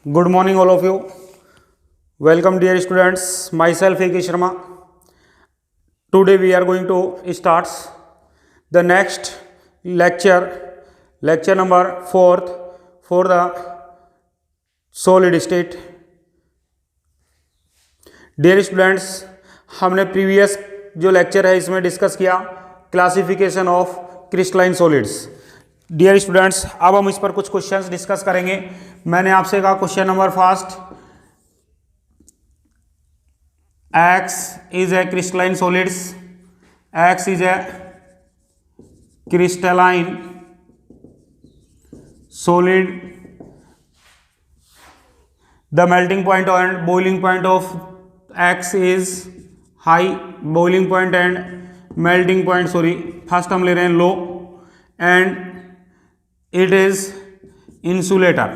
Good morning, all of you. Welcome, dear students. Myself, A.K. Sharma. Today, we are going to start the next lecture number 4th for the solid state. Dear students, हमने previous जो lecture है इसमें discuss किया classification of crystalline solids. Dear students, अब हम इस पर कुछ क्वेश्चंस डिस्कस करेंगे. मैंने आपसे कहा question number first, X is a crystalline solids. X is a crystalline solid. The melting point and boiling point of X is high. Boiling point and melting point, first हम ले रहे हैं लो, and it is insulator.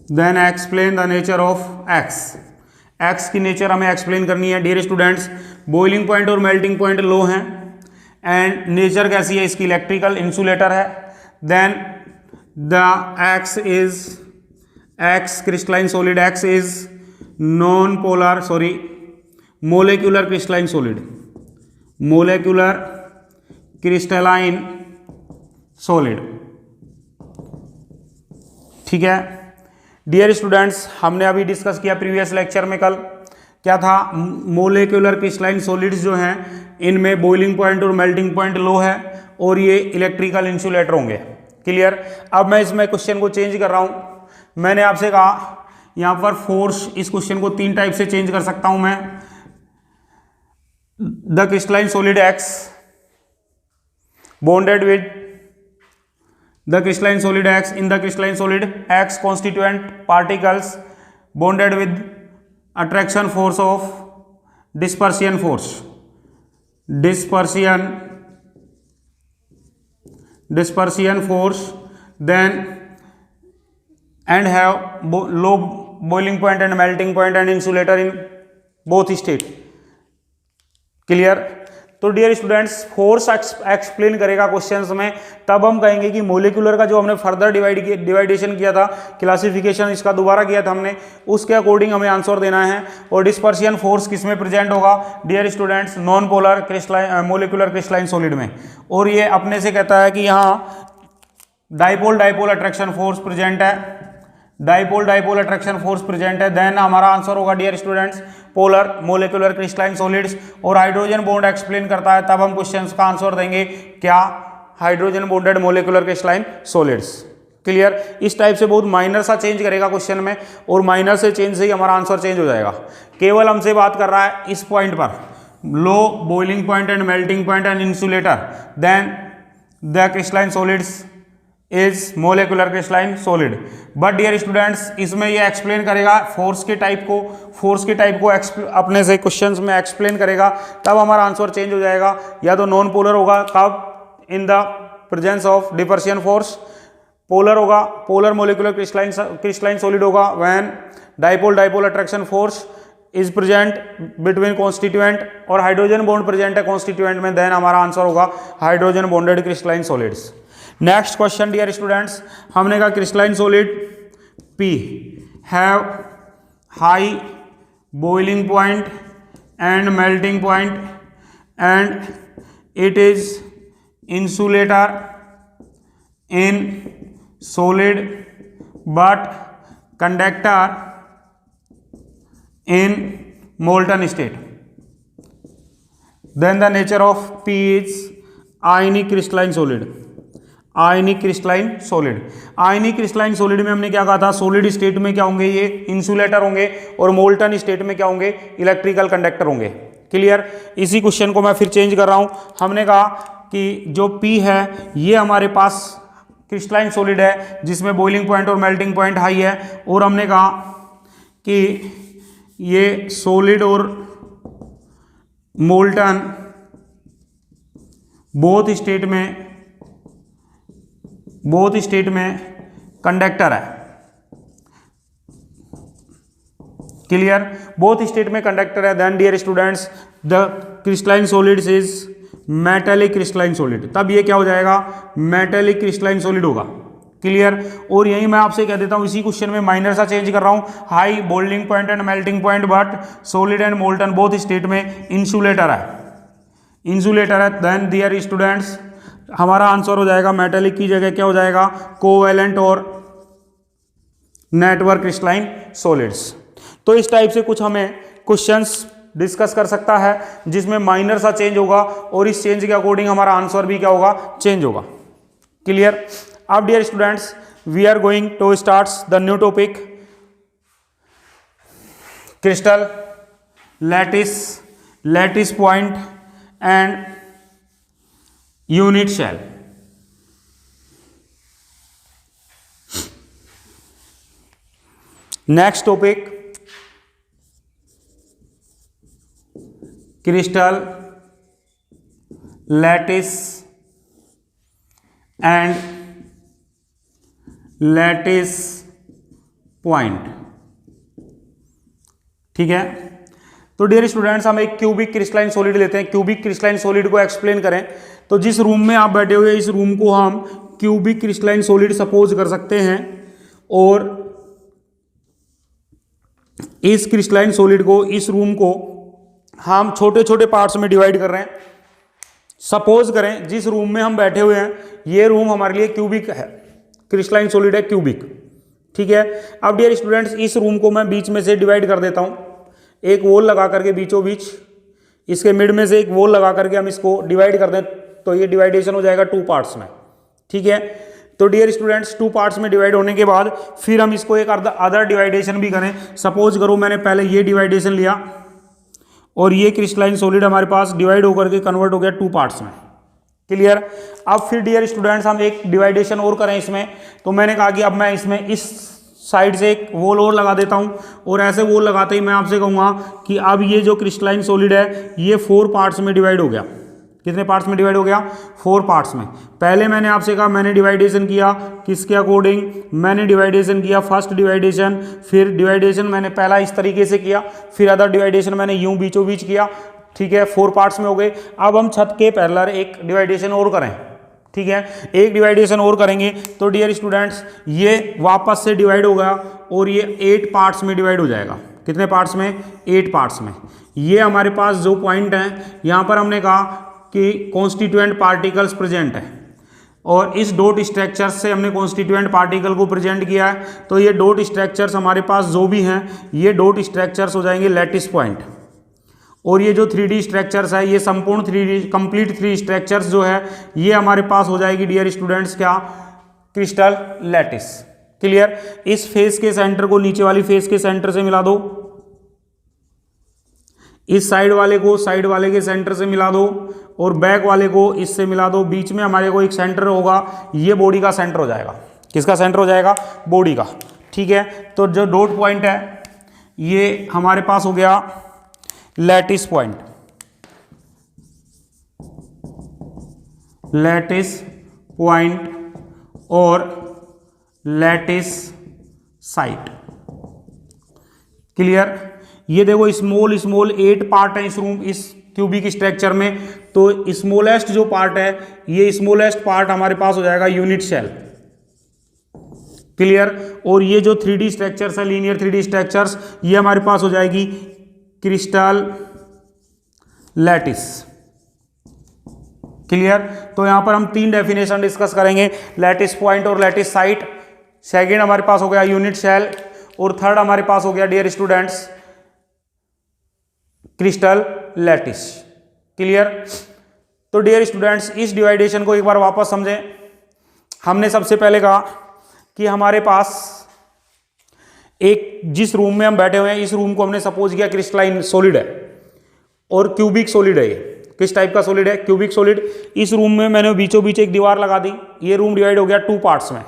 Then explain the nature of X. X की nature हमें explain करनी है. Dear students, boiling point और melting point low हैं एंड नेचर कैसी है इसकी? इलेक्ट्रिकल इंसुलेटर है. Then the X crystalline solid, X is non polar molecular crystalline solid, molecular crystalline solid. ठीक है डियर स्टूडेंट्स, हमने अभी डिस्कस किया प्रीवियस लेक्चर में, कल क्या था? मोलेक्युलर क्रिस्टलाइन सॉलिड्स जो हैं इनमें बॉइलिंग पॉइंट और मेल्टिंग पॉइंट लो है और ये इलेक्ट्रिकल इंसुलेटर होंगे. क्लियर? अब मैं इसमें क्वेश्चन को चेंज कर रहा हूं. मैंने आपसे कहा यहां पर फोर्स, इस क्वेश्चन को 3 टाइप से चेंज कर सकता हूं मैं. The crystalline solid X bonded with the crystalline solid X, in the crystalline solid X constituent particles bonded with attraction force of dispersion force then and have low boiling point and melting point and insulator in both state. Clear? तो dear students, force explain करेगा questions में, तब हम कहेंगे कि molecular का जो हमने फर्दर डिवाइडेशन किया था, क्लासिफिकेशन इसका दोबारा किया था हमने, उसके अकॉर्डिंग हमें आंसर देना है. और डिस्पर्सियन फोर्स किस में प्रेजेंट होगा? Dear students, non polar crystalline molecular crystalline solid में. और ये अपने से कहता है कि यहाँ डाइपोल अट्रैक्शन फोर्स प्रेजेंट है, डाइपोल अट्रैक्शन फोर्स प्रेजेंट है. देन हमारा आंसर होगा dear students polar molecular crystalline solids. और हाइड्रोजन बॉन्ड एक्सप्लेन करता है, तब हम क्वेश्चंस का आंसर देंगे क्या? Hydrogen bonded molecular crystalline solids. Clear? इस टाइप से बहुत माइनर सा चेंज करेगा क्वेश्चन में, और माइनर से चेंज से ही हमारा आंसर चेंज हो जाएगा. केवल हमसे बात कर रहा है इस पॉइंट पर, low boiling point and melting point and insulator, then the crystalline solids is molecular crystalline solid. But dear students, इसमें ये एक्सप्लेन करेगा फोर्स के टाइप को अपने से क्वेश्चंस में एक्सप्लेन करेगा, तब हमारा आंसर चेंज हो जाएगा. या तो नॉन पोलर होगा, कब? In the presence of dispersion force. Polar होगा, पोलर मोलेकुलर क्रिस्टलाइन सॉलिड होगा when dipole attraction force is present between constituent और हाइड्रोजन बॉन्ड प्रेजेंट है कॉन्स्टिट्यूएंट में, देन हमारा आंसर होगा hydrogen bonded crystalline solids. Next question dear students, हमने कहा crystalline solid P have high boiling point and melting point and it is insulator in solid but conductor in molten state. Then the nature of P is ionic crystalline solid. Ionic crystalline solid. Ionic crystalline solid में हमने क्या कहा था? Solid state में क्या होंगे? ये insulator होंगे, और मोल्टन स्टेट में क्या होंगे? इलेक्ट्रिकल कंडक्टर होंगे. क्लियर? इसी क्वेश्चन को मैं फिर चेंज कर रहा हूं. हमने कहा कि जो P है ये हमारे पास क्रिस्टलाइन सॉलिड है जिसमें बॉइलिंग पॉइंट और मेल्टिंग पॉइंट हाई है, और हमने कहा कि ये सॉलिड और मोल्टन बोथ स्टेट में कंडक्टर है. क्लियर? बोथ स्टेट में कंडक्टर है. Then dear students, the crystalline solids is metallic crystalline solid. तब ये क्या हो जाएगा? मेटेलिक क्रिस्टलाइन सॉलिड होगा. क्लियर। और यही मैं आपसे कह देता हूँ इसी क्वेश्चन में माइनर सा चेंज कर रहा हूँ, high boiling point and melting point but solid and molten both state में इंसुलेटर है, इंसुलेटर है। देन डियर स्टूडेंट्स हमारा आंसर हो जाएगा मेटेलिक की जगह क्या हो जाएगा, कोवैलेंट और नेटवर्क क्रिस्टलाइन सॉलिड्स। तो इस टाइप से कुछ हमें क्वेश्चंस डिस्कस कर सकता है जिसमें माइनर सा चेंज होगा और इस चेंज के अकॉर्डिंग हमारा आंसर भी क्या होगा, चेंज होगा। क्लियर। अब dear students we are going to start the new topic, crystal, lattice point and unit cell. Next topic crystal, lattice and lattice point. ठीक है। तो डियर स्टूडेंट्स हम एक क्यूबिक क्रिस्टलाइन सॉलिड लेते हैं। क्यूबिक क्रिस्टलाइन सॉलिड को explain करें तो जिस रूम में आप बैठे हुए इस रूम को हम क्यूबिक क्रिस्टलाइन सॉलिड सपोज कर सकते हैं और इस क्रिस्टलाइन सॉलिड को, इस रूम को हम छोटे छोटे पार्ट्स में डिवाइड कर रहे हैं। सपोज करें जिस रूम में हम बैठे हुए हैं ये रूम हमारे लिए क्यूबिक है, क्रिस्टलाइन सॉलिड है क्यूबिक। ठीक है। अब डियर स्टूडेंट्स इस रूम को मैं बीच में से डिवाइड कर देता हूं, एक वॉल लगा करके बीचों बीच, इसके मिड में से एक वॉल लगा करके हम इसको डिवाइड कर दें तो ये डिवाइडेशन हो जाएगा 2 पार्ट्स में। ठीक है। तो डियर स्टूडेंट्स 2 पार्ट्स में डिवाइड होने के बाद फिर हम इसको एक अदर डिवाइडेशन भी करें। सपोज करो मैंने पहले ये डिवाइडेशन लिया और ये क्रिस्टलाइन सॉलिड हमारे पास डिवाइड होकर के कन्वर्ट हो गया 2 पार्ट्स में। क्लियर। अब फिर डियर स्टूडेंट्स हम एक डिवाइडेशन और करें इसमें, तो मैंने कहा कि अब मैं इसमें इस साइड से एक वॉल और लगा देता हूं और ऐसे वॉल लगाते ही मैं आपसे कहूंगा कि अब ये जो क्रिस्टलाइन सॉलिड है ये 4 पार्ट्स में डिवाइड हो गया। कितने पार्ट्स में डिवाइड हो गया, 4 पार्ट्स में। पहले मैंने आपसे कहा मैंने डिवाइडेशन किया किसके अकॉर्डिंग, मैंने डिवाइडेशन किया फर्स्ट डिवाइडेशन, फिर डिवाइडेशन मैंने पहला इस तरीके से किया, फिर अदर डिवाइडेशन मैंने यूं बीचों बीच किया। ठीक है। 4 पार्ट्स में हो गए। अब हम छत के पैरेलल एक डिवाइडेशन और करें। ठीक है। एक डिवाइडेशन और करेंगे तो डियर स्टूडेंट्स ये वापस से डिवाइड होगा और ये 8 पार्ट्स में डिवाइड हो जाएगा। कितने पार्ट्स में, 8 पार्ट्स में। ये हमारे पास जो पॉइंट है यहाँ पर हमने कहा कि कॉन्स्टिट्यूएंट पार्टिकल्स प्रेजेंट है और इस डॉट स्ट्रक्चर्स से हमने कॉन्स्टिट्यूएंट पार्टिकल को प्रेजेंट किया है। तो ये डॉट स्ट्रक्चर्स हमारे पास जो भी हैं ये डॉट स्ट्रक्चर्स हो जाएंगे लैटिस पॉइंट। और ये जो 3D स्ट्रक्चर्स है ये संपूर्ण 3D कंप्लीट 3D स्ट्रक्चर्स जो है ये हमारे पास हो जाएगी डियर स्टूडेंट्स क्या, क्रिस्टल लैटिस। क्लियर। इस फेस के सेंटर को नीचे वाली फेस के सेंटर से मिला दो, इस साइड वाले को साइड वाले के सेंटर से मिला दो और बैक वाले को इससे मिला दो। बीच में हमारे को एक सेंटर होगा, ये बॉडी का सेंटर हो जाएगा। किसका सेंटर हो जाएगा, बॉडी का। ठीक है। तो जो डॉट पॉइंट है ये हमारे पास हो गया लैटिस पॉइंट, लैटिस पॉइंट और लैटिस साइट। क्लियर। ये देखो स्मॉल स्मॉल 8 पार्ट है इस रूम, इस क्यूबिक स्ट्रक्चर में। तो स्मॉलेस्ट जो पार्ट है ये स्मॉलेस्ट पार्ट हमारे पास हो जाएगा यूनिट सेल। क्लियर। और ये जो 3D स्ट्रक्चर्स है, लीनियर 3D स्ट्रक्चर्स, ये हमारे पास हो जाएगी क्रिस्टल लैटिस। क्लियर। तो यहां पर हम 3 डेफिनेशन डिस्कस करेंगे, लैटिस पॉइंट और लैटिस साइट। सेकंड हमारे पास हो गया यूनिट सेल और थर्ड हमारे पास हो गया dear students crystal lattice. Clear. तो डियर स्टूडेंट्स इस डिवाइडेशन को एक बार वापस समझें। हमने सबसे पहले कहा कि हमारे पास एक जिस रूम में हम बैठे हुए हैं इस रूम को हमने सपोज किया क्रिस्टलाइन सॉलिड है और क्यूबिक सॉलिड है। ये किस टाइप का सॉलिड है, क्यूबिक सॉलिड। इस रूम में मैंने बीचों बीच एक दीवार लगा दी, ये रूम डिवाइड हो गया 2 पार्ट्स में।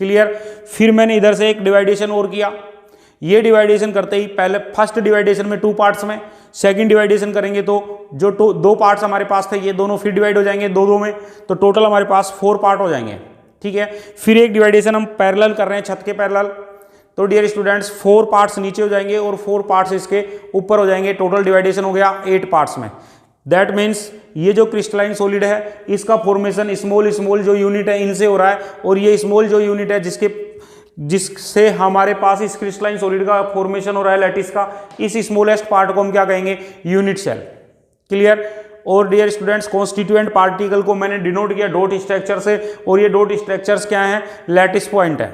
क्लियर। फिर मैंने इधर से एक डिवाइडेशन और किया, ये डिवाइडेशन करते ही पहले फर्स्ट डिवाइडेशन में 2 पार्ट्स में, सेकंड डिवाइडेशन करेंगे तो जो 2 पार्ट्स हमारे पास थे ये दोनों फिर डिवाइड हो जाएंगे 2-2 में, तो टोटल हमारे पास 4 पार्ट हो जाएंगे। ठीक है। फिर एक डिवाइडेशन हम पैरेलल कर रहे हैं छत के पैरेलल, तो डियर स्टूडेंट्स 4 पार्ट्स नीचे हो जाएंगे और 4 पार्ट्स इसके ऊपर हो जाएंगे। टोटल डिवाइडेशन हो गया 8 पार्ट्स में। दैट मीन्स ये जो क्रिस्टलाइन सॉलिड है इसका फॉर्मेशन स्मॉल स्मॉल जो यूनिट है इनसे हो रहा है, और ये स्मॉल जो यूनिट है जिससे हमारे पास इस क्रिस्टलाइन सॉलिड का फॉर्मेशन हो रहा है लैटिस का, इस स्मॉलेस्ट पार्ट को हम क्या कहेंगे, यूनिट सेल। क्लियर। और डियर स्टूडेंट्स, कॉन्स्टिट्यूएंट पार्टिकल को मैंने डिनोट किया डॉट स्ट्रक्चर से, और ये डॉट स्ट्रक्चर्स क्या है, लैटिस पॉइंट है।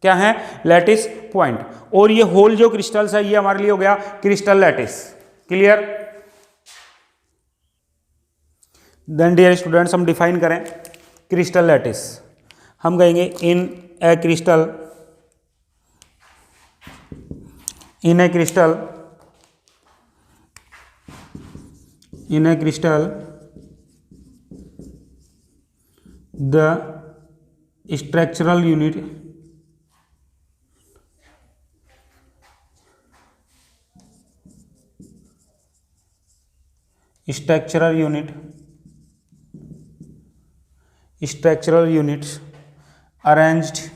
क्या है, लैटिस पॉइंट। और ये होल जो क्रिस्टल्स है ये हमारे लिए हो गया crystal lattice. Clear. Then dear students, हम डिफाइन करें क्रिस्टल लैटिस। हम कहेंगे in a crystal the structural unit structural units arranged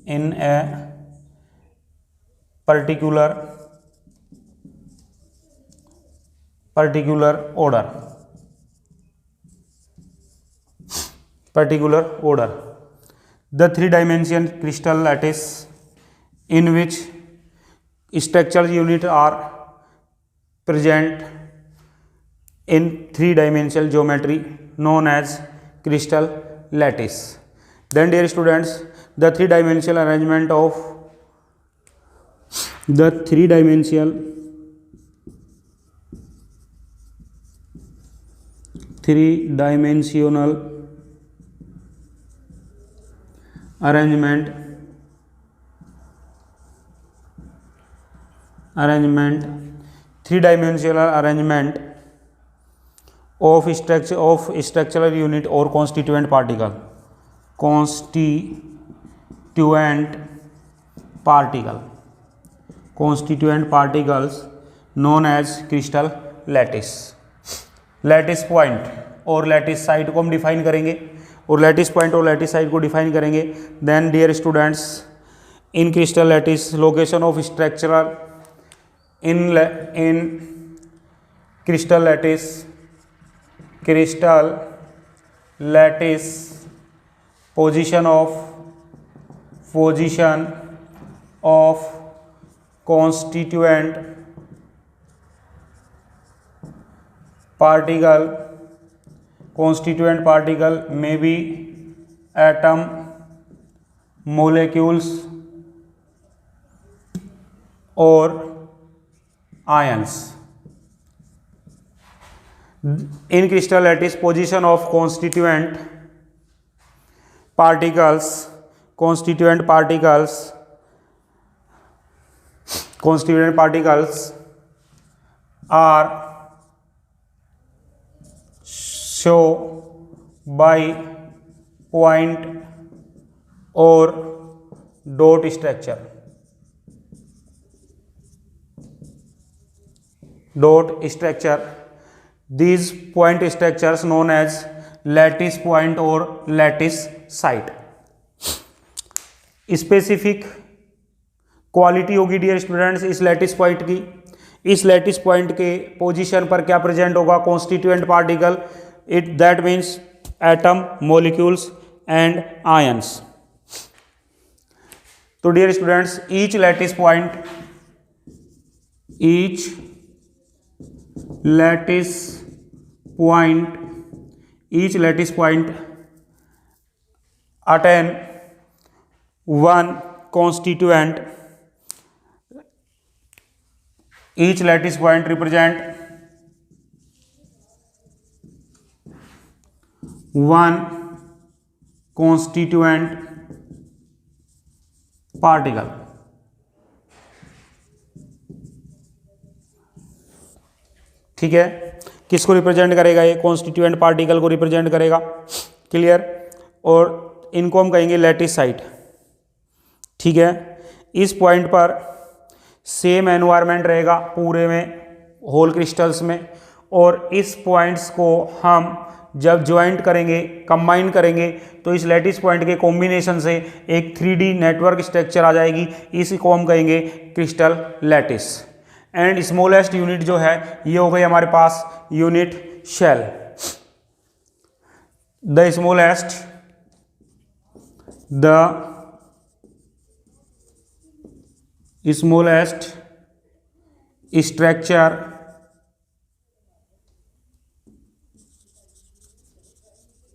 in a particular order. The three-dimensional crystal lattice in which structural units are present in three-dimensional geometry known as crystal lattice. Then dear students, the three-dimensional arrangement of three-dimensional arrangement of structural unit or constituent particles known as crystal lattice. Lattice point और lattice site को हम डिफाइन करेंगे, और lattice point और lattice site को define करेंगे। Then dear students, in crystal lattice location of structural in crystal lattice position of constituent particle may be atom, molecules or ions. In crystal lattice, position of constituent particles are shown by point or dot structure. These point structures known as lattice point or lattice site. Specific quality होगी dear students इस lattice point की। इस lattice point के position पर क्या present होगा, constituent particle, that means atom, molecules and ions. तो dear students, each lattice point attain one constituent. Each lattice point represent one constituent particle. ठीक है, किसको रिप्रेजेंट करेगा, ये कॉन्स्टिट्यूएंट पार्टिकल को रिप्रेजेंट करेगा। क्लियर। और इनको हम कहेंगे लैटिस साइट। ठीक है, इस पॉइंट पर सेम एनवायरनमेंट रहेगा पूरे में होल क्रिस्टल्स में, और इस पॉइंट्स को हम जब ज्वाइंट करेंगे, कंबाइन करेंगे, तो इस लैटिस पॉइंट के कॉम्बिनेशन से एक 3D नेटवर्क स्ट्रक्चर आ जाएगी। इसी को हम कहेंगे crystal lattice. And smallest unit जो है ये हो गई हमारे पास unit cell. The smallest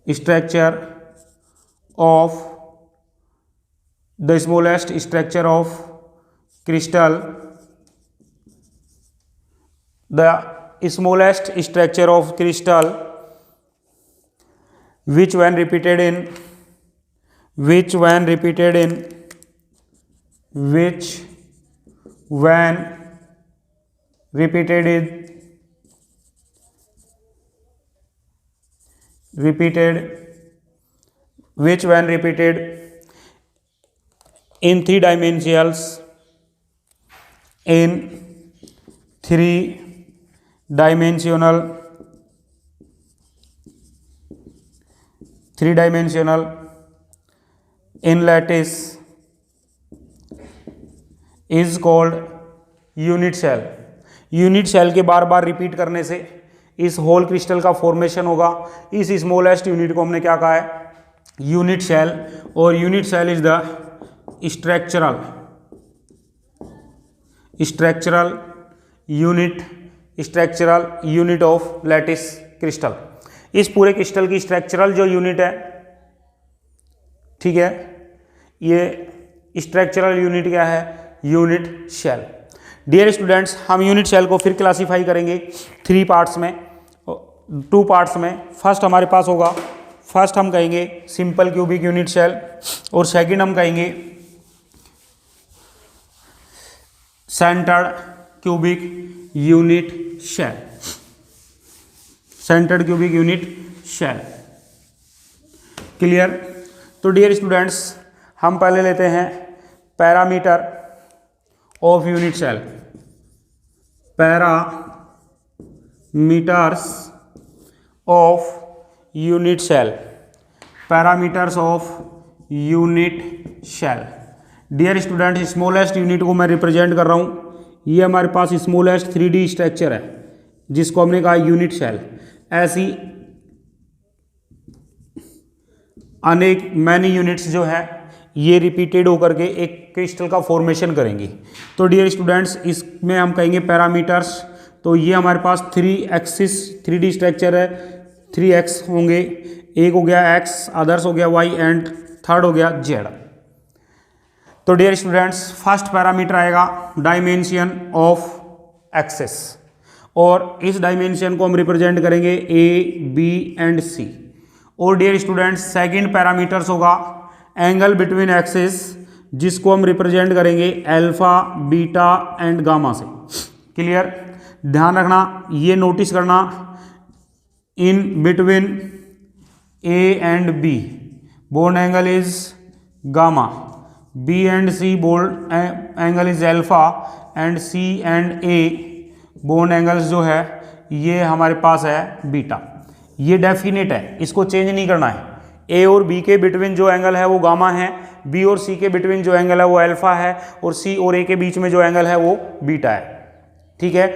structure of the smallest structure of crystal, the smallest structure of crystal which when repeated in in three dimensions in lattice is called unit cell. Unit cell के बार बार repeat करने से इस whole crystal का formation होगा। इस smallest unit को हमने क्या कहा है? Unit cell. और unit cell is the structural unit of lattice crystal. इस पूरे क्रिस्टल की स्ट्रक्चरल जो यूनिट है, ठीक है, ये स्ट्रक्चरल यूनिट क्या है? Unit cell. डियर स्टूडेंट्स, हम यूनिट सेल को फिर क्लासीफाई करेंगे 2 पार्ट्स में। फर्स्ट हमारे पास होगा, फर्स्ट हम कहेंगे सिंपल क्यूबिक यूनिट सेल, और सेकंड हम कहेंगे centred cubic unit cell. Clear? तो डियर स्टूडेंट्स, हम पहले लेते हैं parameter of unit cell. Parameters of unit cell. Dear student, smallest unit को मैं रिप्रेजेंट कर रहा हूँ। ये हमारे पास स्मॉलेस्ट 3D स्ट्रक्चर है जिसको हमने कहा यूनिट सेल। ऐसी अनेक मैनी यूनिट्स जो है ये रिपीटेड होकर के एक क्रिस्टल का फॉर्मेशन करेंगी। तो डियर स्टूडेंट्स, इसमें हम कहेंगे पैरामीटर्स। तो ये हमारे पास 3 एक्सिस 3D स्ट्रक्चर है, 3 एक्स होंगे। एक हो गया एक्स, अदर्स हो गया वाई, एंड थर्ड हो गया जेड। तो डियर स्टूडेंट्स, फर्स्ट पैरामीटर आएगा डायमेंशन ऑफ एक्सिस, और इस डायमेंशन को हम रिप्रेजेंट करेंगे ए, बी एंड सी। और डियर स्टूडेंट्स, सेकंड पैरामीटर्स होगा एंगल बिटवीन एक्सिस, जिसको हम रिप्रेजेंट करेंगे अल्फा, बीटा एंड गामा से। क्लियर? ध्यान रखना, ये नोटिस करना, in between A and B bold angle is gamma, B and C bold angle is alpha, and C and A bold angles जो है ये हमारे पास है बीटा। ये डेफिनेट है, इसको चेंज नहीं करना है। ए और बी के बिटवीन जो एंगल है वो गामा है, बी और सी के बिटवीन जो एंगल है वो अल्फा है, और सी और ए के बीच में जो एंगल है वो बीटा है। ठीक है,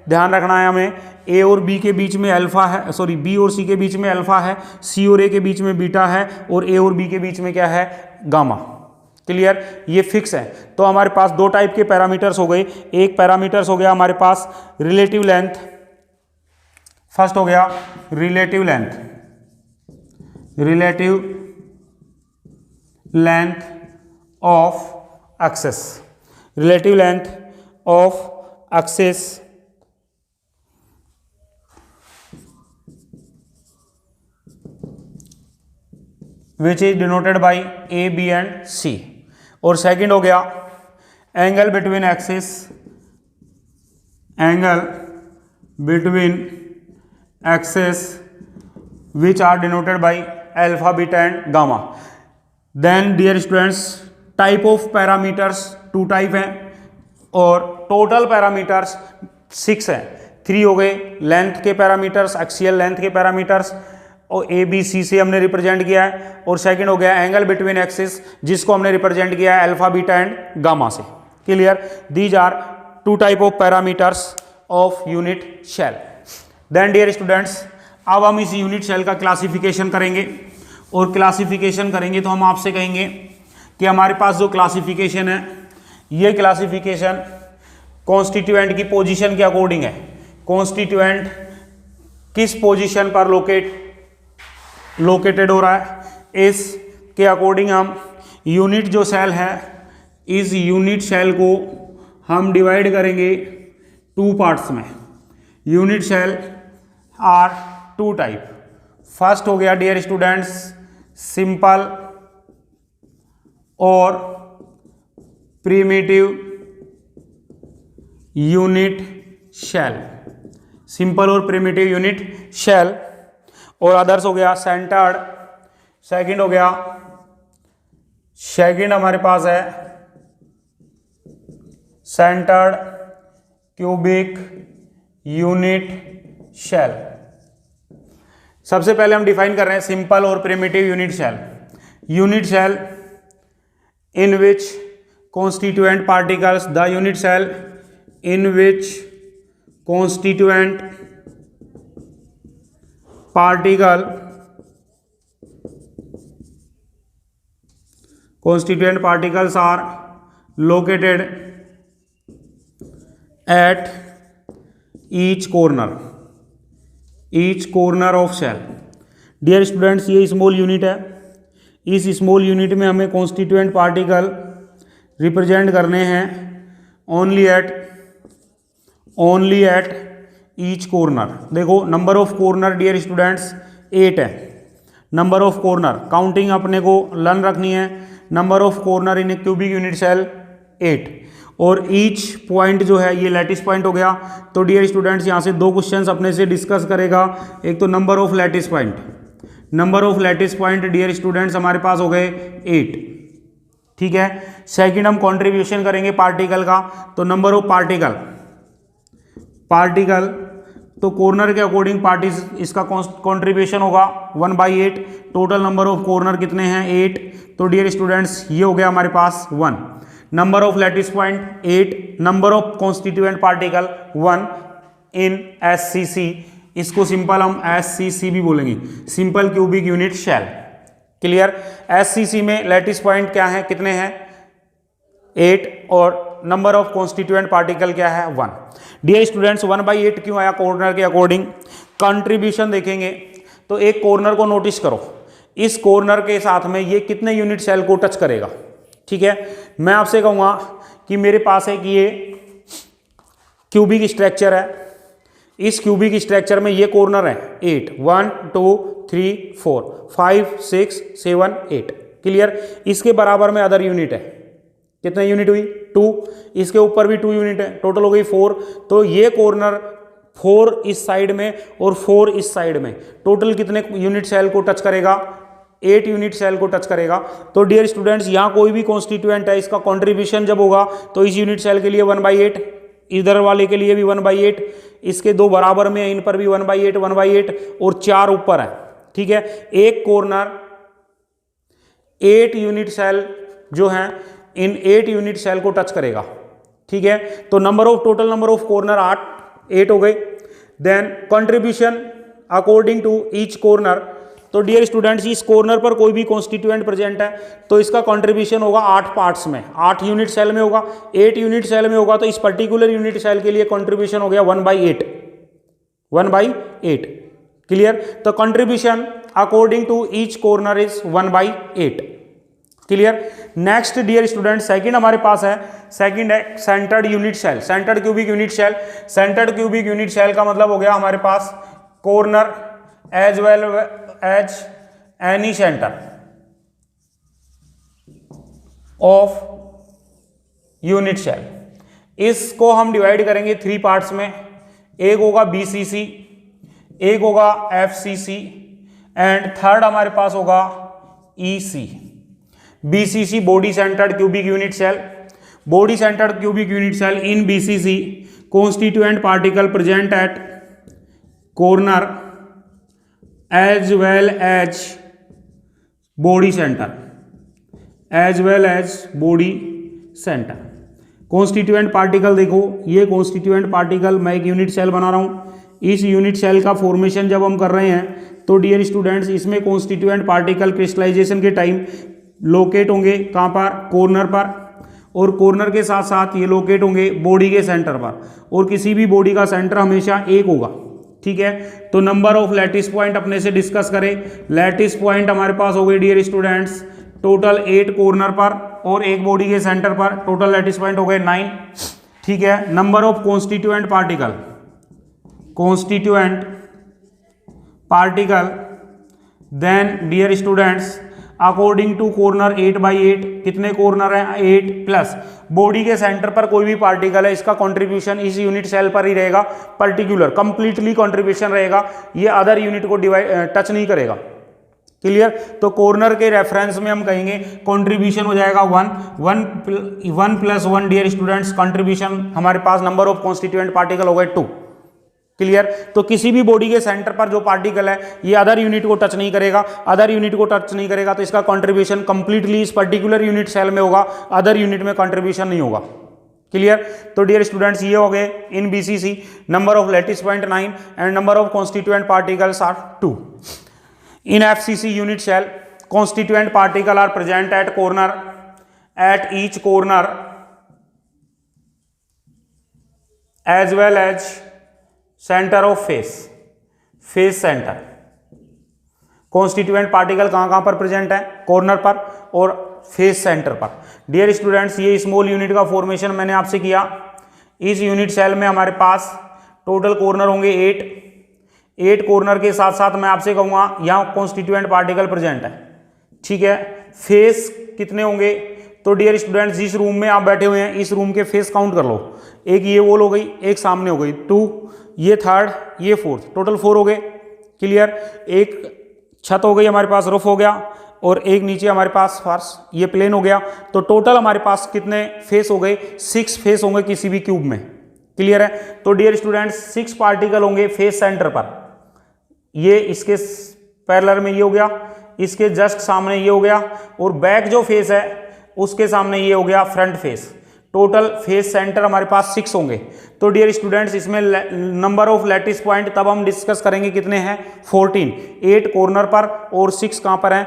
ध्यान रखना है हमें। ए और बी के बीच में अल्फा है, सॉरी बी और सी के बीच में अल्फा है, सी और ए के बीच में बीटा है, और ए और बी के बीच में क्या है? गामा। क्लियर? ये फिक्स है। तो हमारे पास 2 टाइप के पैरामीटर्स हो गए। एक पैरामीटर्स हो गया हमारे पास रिलेटिव लेंथ। फर्स्ट हो गया relative length of axis. Relative length of axis which is denoted by A, B and C. और सेकंड हो गया angle between axis, which are denoted by alpha, beta and gamma. Then dear students, type of parameters 2 type हैं, और total parameters 6 हैं। 3 हो गए length के parameters, axial length के पैरामीटर्स, और ABC से हमने रिप्रेजेंट किया है, और सेकंड हो गया एंगल बिटवीन एक्सिस जिसको हमने रिप्रेजेंट किया है अल्फा बीटा एंड गामा से। Clear, these are two type of parameters of unit cell. Then dear students, अब हम इस यूनिट शेल का क्लासिफिकेशन करेंगे, और क्लासिफिकेशन करेंगे तो हम आपसे कहेंगे कि हमारे पास जो क्लासिफिकेशन है, ये क्लासिफिकेशन कॉन्स्टिट्यूएंट की पोजीशन के अकॉर्डिंग है। कॉन्स्टिट्यूएंट किस पोजीशन पर लोकेटेड हो रहा है, इसके अकॉर्डिंग हम यूनिट जो सेल है, इस यूनिट सेल को हम डिवाइड करेंगे टू पार्ट्स में। Unit cell are two type. First हो गया डियर स्टूडेंट्स सिंपल और प्रिमिटिव यूनिट शेल। सिंपल और प्रिमिटिव यूनिट शेल। और अदर्स हो गया सेंटर्ड। सेकंड हो गया, सेकंड हमारे पास है सेंटर्ड क्यूबिक यूनिट शेल। सबसे पहले हम डिफाइन कर रहे हैं सिंपल और primitive unit cell. Unit cell in which constituent particles, the unit cell in which constituent particles are located at each corner of shell। Dear students, ये small unit है। इस स्मॉल यूनिट में हमें constituent particle represent करने हैं only at each corner. देखो number of corner dear students 8 है। Number of corner counting अपने को लर्न रखनी है। Number of corner in a cubic unit cell 8, और ईच पॉइंट जो है ये लैटिस पॉइंट हो गया। तो डियर स्टूडेंट्स यहाँ से दो क्वेश्चंस अपने से डिस्कस करेगा। एक तो number of lattice point, number of lattice point dear students हमारे पास हो गए 8, ठीक है। सेकंड हम कंट्रीब्यूशन करेंगे पार्टिकल का, तो नंबर ऑफ पार्टिकल तो कॉर्नर के अकॉर्डिंग इसका कंट्रीब्यूशन होगा 1/8। टोटल नंबर ऑफ कॉर्नर कितने हैं 8, तो डियर स्टूडेंट्स ये हो गया हमारे पास 1। Number of lattice point 8, number of constituent particle 1 in SCC। इसको सिंपल हम SCC भी बोलेंगे, simple cubic unit cell. Clear. SCC में लैटिस पॉइंट क्या है, कितने हैं 8, और नंबर ऑफ कॉन्स्टिट्यूएंट पार्टिकल क्या है 1। डियर स्टूडेंट्स 1/8 क्यों आया कॉर्नर के अकॉर्डिंग। कंट्रीब्यूशन देखेंगे तो एक कॉर्नर को नोटिस करो, इस कॉर्नर के साथ में ये कितने यूनिट सेल को टच करेगा, ठीक है। मैं आपसे कहूँगा कि मेरे पास है कि ये क्यूबिक स्ट्रक्चर है, इस क्यूबिक स्ट्रक्चर में ये कॉर्नर है 8, 1 2 3 4 5 6 7 8। क्लियर। इसके बराबर में अदर यूनिट है, कितने यूनिट हुई 2, इसके ऊपर भी 2 यूनिट है, टोटल हो गई 4। तो ये कॉर्नर 4 इस साइड में और 4 इस साइड में, टोटल कितने यूनिट सेल को टच करेगा 8 यूनिट सेल को टच करेगा। तो डियर स्टूडेंट्स यहाँ कोई भी कॉन्स्टिट्यूएंट है, इसका कॉन्ट्रीब्यूशन जब होगा तो इस यूनिट सेल के लिए 1/8, इधर वाले के लिए भी 1/8, इसके दो बराबर में इन पर भी 1/8 1/8, और 4 ऊपर है, ठीक है। एक कॉर्नर 8 यूनिट सेल जो है इन 8 यूनिट सेल को टच करेगा, ठीक है। तो टोटल नंबर ऑफ कॉर्नर 8 हो गए। Then contribution according to each corner. तो डियर स्टूडेंट्स इस कॉर्नर पर कोई भी कॉन्स्टिट्यूएंट प्रेजेंट है तो इसका कंट्रीब्यूशन होगा 8 पार्ट्स में, 8 यूनिट सेल में होगा, 8 यूनिट सेल में होगा, तो इस पर्टिकुलर यूनिट सेल के लिए कंट्रीब्यूशन हो गया 1/8। क्लियर। तो contribution according to each corner is 1/8। Clear. Next dear student second हमारे पास है, सेकंड है centred unit cell, centred cubic unit cell. Centred cubic unit cell का मतलब हो गया हमारे पास corner as well as any centre of unit cell. इसको हम डिवाइड करेंगे 3 पार्ट्स में, एक होगा BCC, एक होगा FCC एंड थर्ड हमारे पास होगा EC। BCC body centred cubic unit cell, body centred cubic unit cell in BCC constituent particle present at corner as well as body centre, as well as body centre. Constituent particle देखो, ये constituent particle मैं एक unit cell बना रहा हूँ। इस unit cell का formation जब हम कर रहे हैं तो डियर स्टूडेंट्स इसमें कॉन्स्टिट्यूएंट पार्टिकल क्रिस्टलाइजेशन के टाइम लोकेट होंगे कहाँ पर, कॉर्नर पर, और कॉर्नर के साथ साथ ये लोकेट होंगे बॉडी के सेंटर पर, और किसी भी बॉडी का सेंटर हमेशा एक होगा। ठीक है, तो नंबर ऑफ लैटिस पॉइंट अपने से डिस्कस करें। लैटिस पॉइंट हमारे पास हो गए डियर स्टूडेंट्स टोटल 8 कॉर्नर पर और एक बॉडी के सेंटर पर, टोटल लैटिस पॉइंट हो गए 9। ठीक है, number of constituent particle, constituent particle then dear students according to corner 8/8, कितने कॉर्नर हैं 8 प्लस बॉडी के सेंटर पर कोई भी पार्टिकल है इसका कंट्रीब्यूशन इस यूनिट सेल पर ही रहेगा, पर्टिकुलर कंप्लीटली कंट्रीब्यूशन रहेगा, ये अदर यूनिट को टच नहीं करेगा। क्लियर, तो कॉर्नर के रेफरेंस में हम कहेंगे कंट्रीब्यूशन हो जाएगा 1 + 1 डियर स्टूडेंट्स, कंट्रीब्यूशन हमारे पास नंबर ऑफ कॉन्स्टिट्यूएंट पार्टिकल हो गए 2। क्लियर, तो किसी भी बॉडी के सेंटर पर जो पार्टिकल है ये अदर यूनिट को टच नहीं करेगा, अदर यूनिट को टच नहीं करेगा तो इसका कंट्रीब्यूशन कंप्लीटली इस पर्टिकुलर यूनिट सेल में होगा, अदर यूनिट में कंट्रीब्यूशन नहीं होगा। क्लियर, तो डियर स्टूडेंट्स ये हो गए in BCC number of lattice point 9 and number of constituent particles are 2। In FCC unit cell constituent particle are present at corner, at each corner as well as center of face, face center। Constituent particle कहाँ कहाँ पर present है, corner पर और face centre पर। Dear students ये small unit का formation मैंने आपसे किया। इस यूनिट सेल में हमारे पास टोटल कॉर्नर होंगे 8 कॉर्नर के साथ साथ मैं आपसे कहूँगा यहाँ कॉन्स्टिट्यूएंट पार्टिकल प्रेजेंट है। ठीक है, फेस कितने होंगे, तो डियर स्टूडेंट्स जिस रूम में आप बैठे हुए हैं इस रूम के फेस काउंट कर लो। एक ये वॉल हो गई, एक सामने हो गई 2, ये 3rd, ये 4th, टोटल 4 हो गए। क्लियर, एक छत हो गई हमारे पास, रूफ हो गया, और एक नीचे हमारे पास फर्श, ये प्लेन हो गया। तो टोटल हमारे पास कितने फेस हो गए, 6 फेस होंगे किसी भी क्यूब में। क्लियर है, तो डियर स्टूडेंट्स 6 पार्टिकल होंगे फेस सेंटर पर। ये इसके पैरेलल में ये हो गया, इसके जस्ट सामने ये हो गया, और बैक जो फेस है उसके सामने ये हो गया front face. Total face centre हमारे पास 6 होंगे। तो डियर स्टूडेंट्स इसमें नंबर ऑफ लैटिस पॉइंट तब हम डिस्कस करेंगे कितने हैं, 14, 8 कॉर्नर पर और 6 कहां पर हैं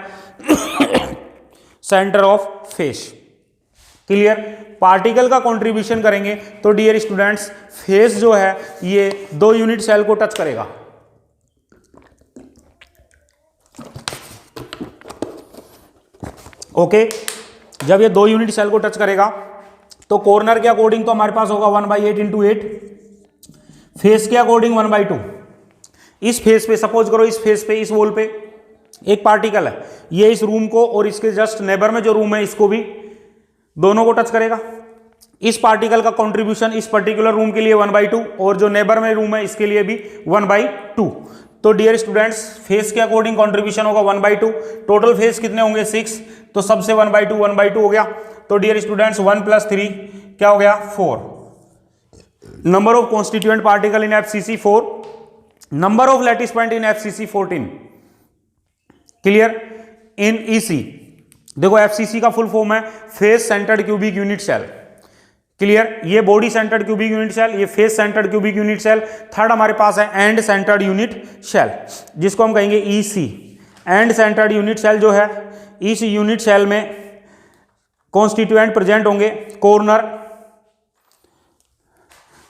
centre of face. Clear, particle का कंट्रीब्यूशन करेंगे तो डियर स्टूडेंट्स फेस जो है ये 2 यूनिट सेल को टच करेगा। ओके, जब ये 2 यूनिट सेल को टच करेगा तो कॉर्नर के अकॉर्डिंग तो हमारे पास होगा 1/8 × 8, फेस के अकॉर्डिंग 1/2। इस फेस पे सपोज करो, इस फेस पे, इस वॉल पे एक पार्टिकल है, ये इस रूम को और इसके जस्ट नेबर में जो रूम है इसको भी दोनों को टच करेगा। इस पार्टिकल का कंट्रीब्यूशन इस पर्टिकुलर रूम के लिए 1/2 और जो नेबर में रूम है इसके लिए भी 1/2। तो डियर स्टूडेंट्स फेस के अकॉर्डिंग कंट्रीब्यूशन होगा 1/2। टोटल फेस कितने होंगे 6, तो सबसे 1/2 हो गया। तो डियर स्टूडेंट्स 1 + 3 क्या हो गया 4। Number of constituent particle in FCC 4, number of lattice point in FCC 14। Clear, इन ईसी देखो एफसीसी का फुल फॉर्म है face centred cubic unit cell. Clear, ये body centred cubic unit cell, ये face centred cubic unit cell. Third हमारे पास है एंड सेंटर्ड यूनिट सेल, जिसको हम कहेंगे EC. End centred unit cell जो है, इस यूनिट सेल में कॉन्स्टिट्यूएंट प्रेजेंट होंगे corner,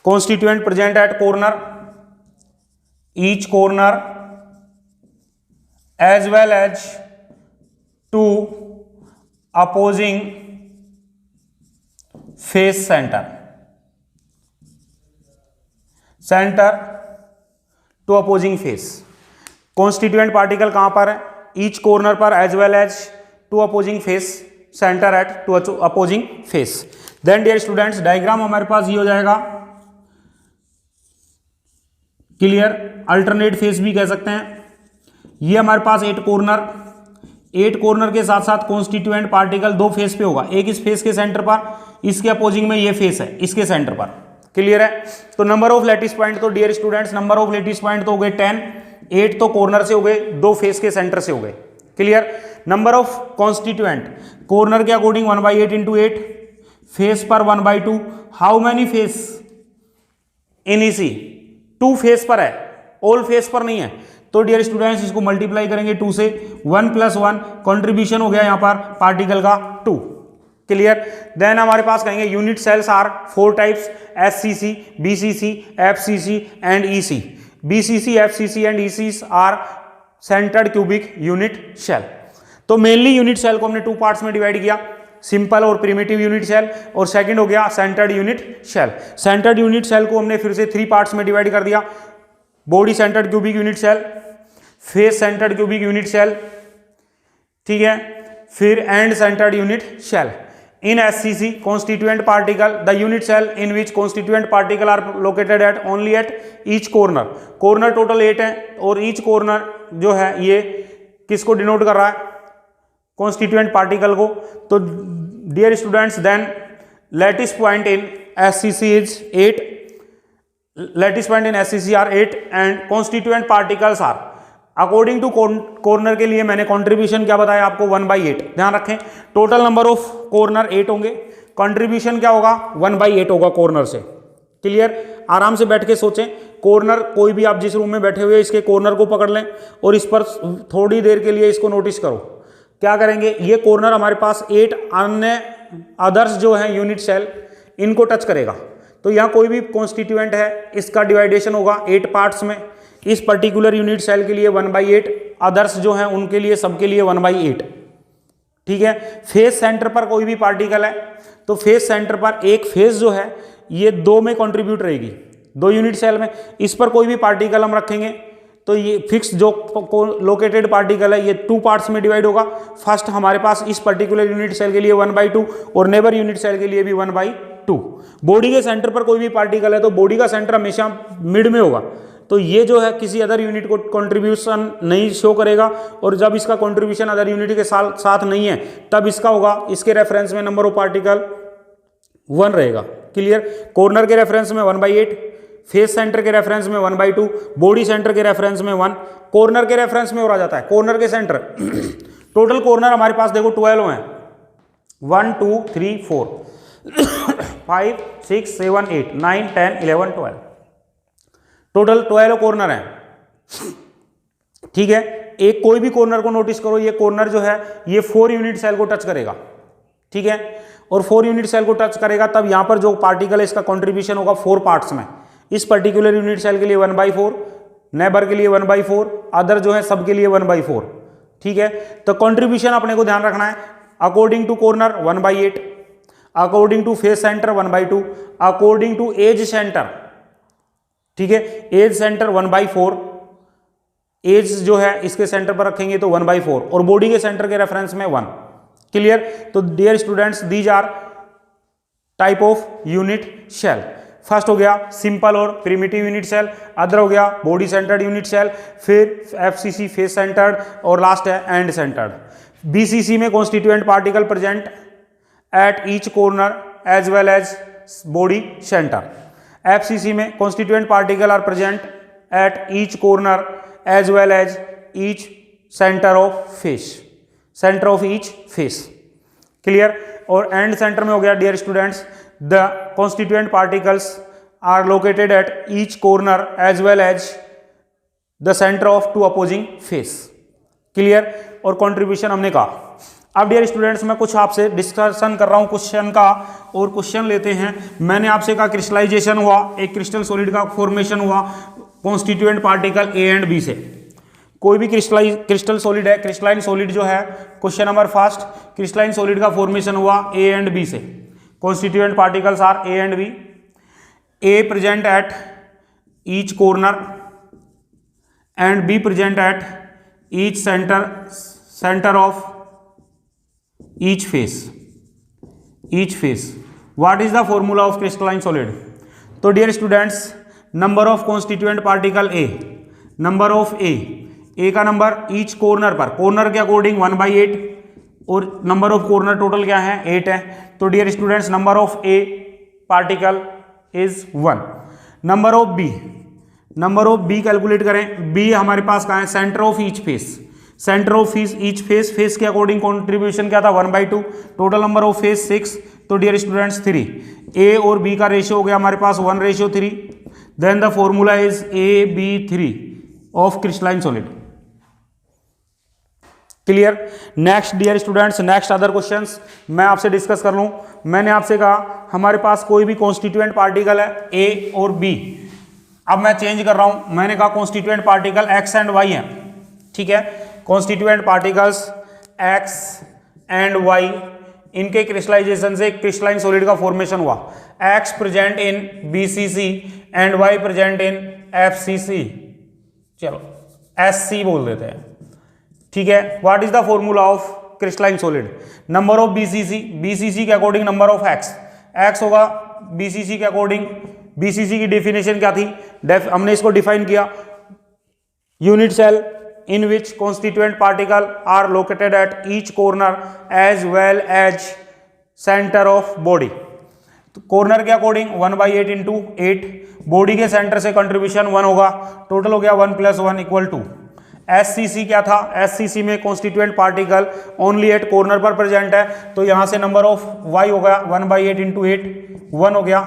constituent present at corner, each corner as well as 2 opposing face centre, centre two opposing face. Constituent particle कहां पर है, ईच कॉर्नर पर as well as 2 opposing face, centre at 2 opposing face. Then dear students diagram हमारे पास ये हो जाएगा। Clear, alternate face भी कह सकते हैं। ये हमारे पास 8 कॉर्नर के साथ साथ कॉन्स्टिट्यूएंट पार्टिकल 2 फेस पे होगा, एक इस फेस के सेंटर पर, इसके अपोजिंग में ये फेस है इसके सेंटर पर। क्लियर है। तो नंबर ऑफ लैटिस पॉइंट, तो dear students number of lattice point तो हो गए 10, 8 तो कॉर्नर से हो गए, 2 फेस के सेंटर से हो गए। Clear. Number of constituent, corner के अकॉर्डिंग 1/8 इंटू 8, फेस पर 1/2, हाउ मैनी फेस इन इसी, 2 फेस पर है, ऑल फेस पर नहीं है। तो डियर स्टूडेंट्स इसको मल्टीप्लाई करेंगे 2 से, 1 + 1 कंट्रीब्यूशन हो गया यहां पर पार्टिकल का 2। क्लियर। देन हमारे पास कहेंगे unit cells are 4 types, SCC, BCC, FCC and EC. BCC, FCC and EC are centred cubic unit cell. तो मेनली यूनिट सेल को हमने 2 पार्ट्स में डिवाइड किया, सिंपल और प्रिमिटिव यूनिट सेल, और सेकंड हो गया centred unit cell. Centred unit cell को हमने फिर से 3 पार्ट्स में डिवाइड कर दिया, body centred cubic unit cell, face centred cubic unit cell, ठीक है, फिर end centred unit cell. In SCC constituent particle, the unit cell in which constituent particle are located at only at each corner. Corner total 8 है और each corner जो है ये किसको denote कर रहा है, कॉन्स्टिट्यूएंट पार्टिकल को। तो dear students then lattice point in SCC is 8, lattice point in SCC are 8 and constituent particles are according to corner के लिए मैंने कंट्रीब्यूशन क्या बताया आपको 1/8। ध्यान रखें टोटल नंबर ऑफ कॉर्नर 8 होंगे, कंट्रीब्यूशन क्या होगा 1/8 होगा कॉर्नर से। क्लियर। आराम से बैठ के सोचें, कॉर्नर कोई भी आप जिस रूम में बैठे हुए इसके कॉर्नर को पकड़ लें और इस पर थोड़ी देर के लिए इसको नोटिस करो। क्या करेंगे, ये कॉर्नर हमारे पास 8 अन्य अदर्स जो है यूनिट सेल इनको टच करेगा। तो यहाँ कोई भी कॉन्स्टिट्यूएंट है इसका डिवाइडेशन होगा 8 पार्ट्स में। इस पर्टिकुलर यूनिट सेल के लिए 1/8, अदर्स जो हैं उनके लिए सबके लिए 1/8। ठीक है। फेस सेंटर पर कोई भी पार्टिकल है तो फेस सेंटर पर एक फेस जो है ये 2 में कंट्रीब्यूट रहेगी, 2 यूनिट सेल में। इस पर कोई भी पार्टिकल हम रखेंगे तो ये फिक्स जो लोकेटेड पार्टिकल है ये 2 पार्ट्स में डिवाइड होगा। फर्स्ट हमारे पास इस पर्टिकुलर यूनिट सेल के लिए 1/2 और नेबर यूनिट सेल के लिए भी 1/2। बॉडी के सेंटर पर कोई भी पार्टिकल है तो बॉडी का सेंटर हमेशा मिड में होगा, तो ये जो है किसी अदर यूनिट को कंट्रीब्यूशन नहीं शो करेगा, और जब इसका कंट्रीब्यूशन अदर यूनिट के साथ नहीं है तब इसका होगा, इसके रेफरेंस में नंबर ऑफ पार्टिकल 1 रहेगा। क्लियर। कॉर्नर के रेफरेंस में 1/8, फेस सेंटर के रेफरेंस में 1/2, बॉडी सेंटर के रेफरेंस में 1, कॉर्नर के रेफरेंस में और आ जाता है कॉर्नर के सेंटर। टोटल कॉर्नर हमारे पास देखो 12 हैं, 1 2 3 4 5 6 7 8 9 10 11 12, टोटल 12 कॉर्नर हैं। ठीक है। एक कोई भी कॉर्नर को नोटिस करो, ये कॉर्नर जो है ये 4 यूनिट सेल को टच करेगा। ठीक है। और 4 यूनिट सेल को टच करेगा तब यहां पर जो पार्टिकल है इसका कंट्रीब्यूशन होगा 4 पार्ट्स में। इस पर्टिकुलर यूनिट सेल के लिए 1/4, नेबर के लिए 1/4, अदर जो है सबके लिए 1/4। ठीक है। तो कंट्रीब्यूशन अपने को ध्यान रखना है, according to corner 1/8, according to face centre 1/2, according to edge centre, ठीक है, एज सेंटर 1/4, एज जो है इसके सेंटर पर रखेंगे तो 1/4 और बॉडी के सेंटर के रेफरेंस में 1। क्लियर। तो dear students these are type of unit cell. First हो गया सिंपल और प्रिमिटिव यूनिट सेल, अदर हो गया बॉडी सेंटर्ड यूनिट सेल, फिर एफसीसी फेस सेंटर्ड, और लास्ट है एंड सेंटर्ड। बीसीसी में constituent particle present at each corner as well as body centre. FCC में constituent particle are present at each corner as well as each centre of face, centre of each face. Clear. और end centre में हो गया dear students the constituent particles are located at each corner as well as the centre of 2 opposing face. Clear. और contribution हमने कहा। अब dear students मैं कुछ आपसे डिस्कशन कर रहा हूं क्वेश्चन का, और क्वेश्चन लेते हैं। मैंने आपसे कहा क्रिस्टलाइजेशन हुआ, एक क्रिस्टल सॉलिड का फॉर्मेशन हुआ constituent particle A and B से। कोई भी क्रिस्टल सॉलिड है, क्रिस्टलाइन सॉलिड जो है, question number first, crystalline solid का फॉर्मेशन हुआ ए एंड बी से। Constituent particles are A and B, A present at each corner and B present at each centre of each face. What is the formula of crystalline solid? तो dear students, number of constituent particle A, number of A का number each corner पर, corner के according 1/8 और number of corner total क्या है 8 है। तो dear students, number of A particle is 1। Number of B calculate करें। बी हमारे पास कहाँ है, centre of each face, centre of each face के अकॉर्डिंग कॉन्ट्रीब्यूशन क्या था 1/2, टोटल नंबर ऑफ फेस 6, तो डियर स्टूडेंट्स 3। ए और बी का रेशियो हो गया हमारे पास 1:3। Then the formula is AB3 of crystalline solid. Clear. Next dear students, next other questions मैं आपसे डिस्कस कर लूं। मैंने आपसे कहा हमारे पास कोई भी कॉन्स्टिट्यूएंट पार्टिकल है ए और बी, अब मैं चेंज कर रहा हूं, मैंने कहा constituent particle X and Y है, ठीक है। Constituent particles X and Y, इनके क्रिस्टलाइजेशन से क्रिस्टलाइन सॉलिड का फॉर्मेशन हुआ। X present in BCC and Y present in FCC, चलो एससी बोल देते हैं, ठीक है। What is the formula of crystalline solid, number of BCC के अकॉर्डिंग नंबर ऑफ एक्स होगा बीसीसी के अकॉर्डिंग। बीसीसी की डेफिनेशन क्या थी, हमने इसको डिफाइन किया, unit cell in which constituent particle are located at each corner as well as center of body। तो कॉर्नर के अकॉर्डिंग 1/8 इंटू 8, बॉडी के सेंटर से कंट्रीब्यूशन 1 होगा, टोटल हो गया 1 + 1 = 2। एससीसी क्या था, एससीसी में constituent particle only at corner पर प्रेजेंट है, तो यहां से नंबर ऑफ वाई हो गया 1/8 इंटू 8, 1 हो गया।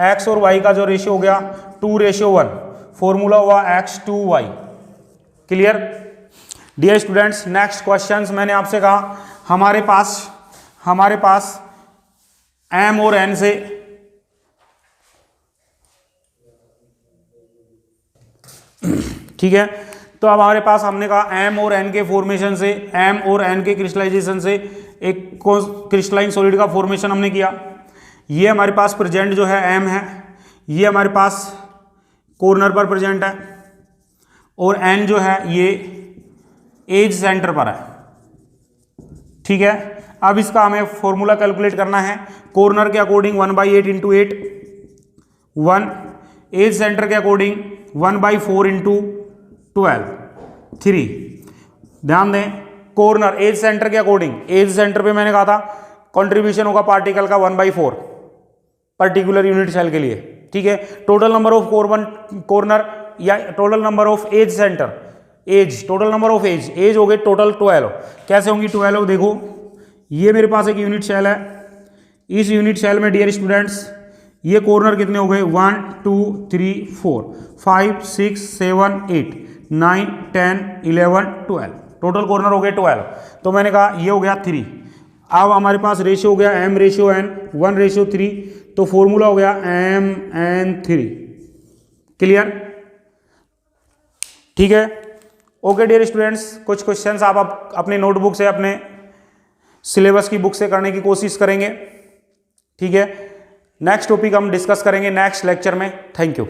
एक्स और वाई का जो रेशियो हो गया 2:1, फॉर्मूला हुआ x2y। Clear dear students. Next questions मैंने आपसे कहा हमारे पास m और n से ठीक है, तो अब हमारे पास हमने कहा m और n के फॉर्मेशन से, m और n के क्रिस्टलाइजेशन से एक क्रिस्टलाइन सॉलिड का फॉर्मेशन हमने किया। ये हमारे पास प्रेजेंट जो है m है, ये हमारे पास कॉर्नर पर प्रेजेंट है, और n जो है ये एज सेंटर पर है, ठीक है। अब इसका हमें फॉर्मूला कैलकुलेट करना है, कॉर्नर के अकॉर्डिंग 1/8 इंटू 8 1, एज सेंटर के अकॉर्डिंग 1/4 इंटू 12 3। ध्यान दें, कॉर्नर एज सेंटर के अकॉर्डिंग, एज सेंटर पे मैंने कहा था कंट्रीब्यूशन होगा पार्टिकल का 1/4 पर्टिकुलर यूनिट सेल के लिए, ठीक है। टोटल नंबर ऑफ कॉर्नर या total number of edge centre, edge total number of edge हो गए टोटल 12। कैसे होंगी 12, देखो ये मेरे पास एक यूनिट सेल है, इस यूनिट सेल में डियर स्टूडेंट्स ये कॉर्नर कितने हो गए 1 2 3 4 5 6 7 8 9 10 11 12, टोटल कॉर्नर हो गए 12। तो मैंने कहा ये हो गया 3। अब हमारे पास रेशियो हो गया m/n 1:3, तो फॉर्मूला हो गया mn3। क्लियर, ठीक है। ओके डियर स्टूडेंट्स, कुछ क्वेश्चंस आप अपने नोटबुक से, अपने सिलेबस की बुक से करने की कोशिश करेंगे, ठीक है। नेक्स्ट टॉपिक हम डिस्कस करेंगे नेक्स्ट लेक्चर में। Thank you.